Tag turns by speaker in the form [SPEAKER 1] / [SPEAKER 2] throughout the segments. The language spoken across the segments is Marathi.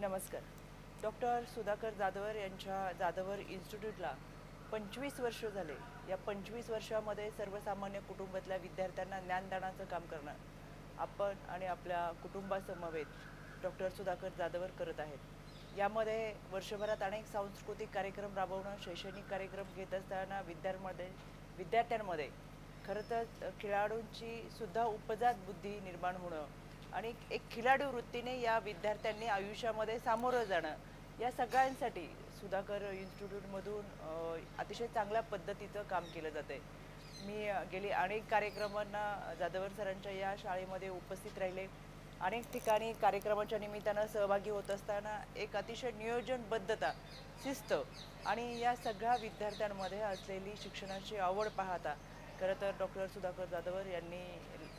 [SPEAKER 1] नमस्कार. डॉक्टर सुधाकर जाधवर यांच्या जाधवर इन्स्टिट्यूटला 25 वर्ष झाले. या 25 वर्षामध्ये सर्वसामान्य कुटुंबातल्या विद्यार्थ्यांना ज्ञानदानाचं काम करणं आपण आणि आपल्या कुटुंबासमवेत डॉक्टर सुधाकर जाधवर करत आहेत. यामध्ये वर्षभरात अनेक सांस्कृतिक कार्यक्रम राबवणं, शैक्षणिक कार्यक्रम घेत असताना विद्यार्थ्यांमध्ये खरं तर खेळाडूंची सुद्धा उपजात बुद्धी निर्माण होणं आणि एक खिलाडू वृत्तीने या विद्यार्थ्यांनी आयुष्यामध्ये सामोरं जाणं, या सगळ्यांसाठी सुधाकर इन्स्टिट्यूटमधून अतिशय चांगल्या पद्धतीचं काम केलं जाते. मी गेली अनेक कार्यक्रमांना जाधवर सरांच्या या शाळेमध्ये उपस्थित राहिले. अनेक ठिकाणी कार्यक्रमाच्या निमित्तानं सहभागी होत असताना एक अतिशय नियोजनबद्धता, शिस्त आणि या सगळ्या विद्यार्थ्यांमध्ये असलेली शिक्षणाची आवड पाहता खरं तर डॉक्टर सुधाकर जाधवर यांनी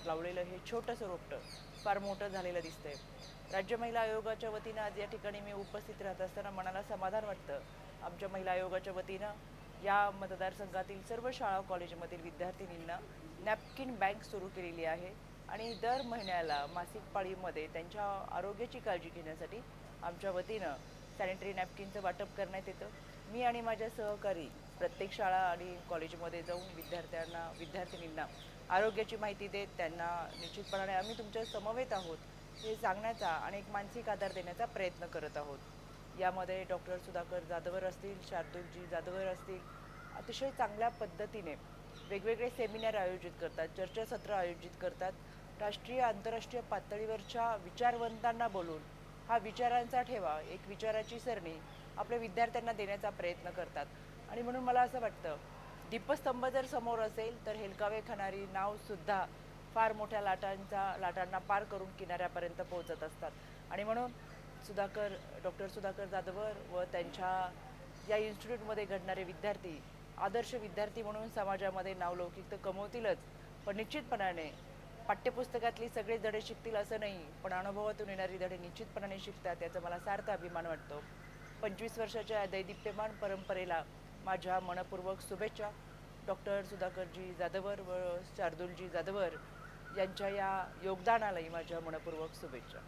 [SPEAKER 1] लावलेलं हे छोटंसं रोपटं फार मोठं झालेलं दिसतंय. राज्य महिला आयोगाच्या वतीनं आज या ठिकाणी मी उपस्थित राहत असताना मनाला समाधान वाटतं. आमच्या महिला आयोगाच्या वतीनं या मतदारसंघातील सर्व शाळा कॉलेजमधील विद्यार्थिनींना नॅपकिन बँक सुरू केलेली आहे आणि दर महिन्याला मासिक पाळीमध्ये त्यांच्या आरोग्याची काळजी घेण्यासाठी आमच्या वतीनं सॅनिटरी नॅपकिनचं वाटप करण्यात येतं. मी आणि माझ्या सहकारी प्रत्येक शाळा आणि कॉलेजमध्ये जाऊन विद्यार्थिनींना आरोग्याची माहिती देत त्यांना निश्चितपणाने आम्ही तुमच्या समवेत आहोत हे सांगण्याचा आणि एक मानसिक आधार देण्याचा प्रयत्न करत आहोत. यामध्ये डॉक्टर सुधाकर जाधवर असतील, शार्दूलजी जाधवर असतील, अतिशय चांगल्या पद्धतीने वेगवेगळे सेमिनार आयोजित करतात, चर्चासत्र आयोजित करतात. राष्ट्रीय आंतरराष्ट्रीय पातळीवरच्या विचारवंतांना बोलून हा विचारांचा ठेवा, एक विचाराची सरणी आपल्या विद्यार्थ्यांना देण्याचा प्रयत्न करतात. आणि म्हणून मला असं वाटतं, दीपस्तंभ जर समोर असेल तर हेलकावे खाणारी नावसुद्धा फार मोठ्या लाटांना पार करून किनाऱ्यापर्यंत पोहोचत असतात. आणि म्हणून डॉक्टर सुधाकर जाधवर व त्यांच्या या इन्स्टिट्यूटमध्ये घडणारे विद्यार्थी आदर्श विद्यार्थी म्हणून समाजामध्ये नावलौकिक तर कमवतीलच, पण निश्चितपणाने पाठ्यपुस्तकातली सगळे धडे शिकतील असं नाही, पण अनुभवातून येणारी धडे निश्चितपणाने शिकतात, याचा मला सार्थ अभिमान वाटतो. 25 वर्षाच्या दैदिप्यमान परंपरेला माझ्या मनपूर्वक शुभेच्छा. डॉक्टर सुधाकरजी जाधवर व शार्दूलजी जाधवर यांच्या या योगदानालाही माझ्या मनपूर्वक शुभेच्छा.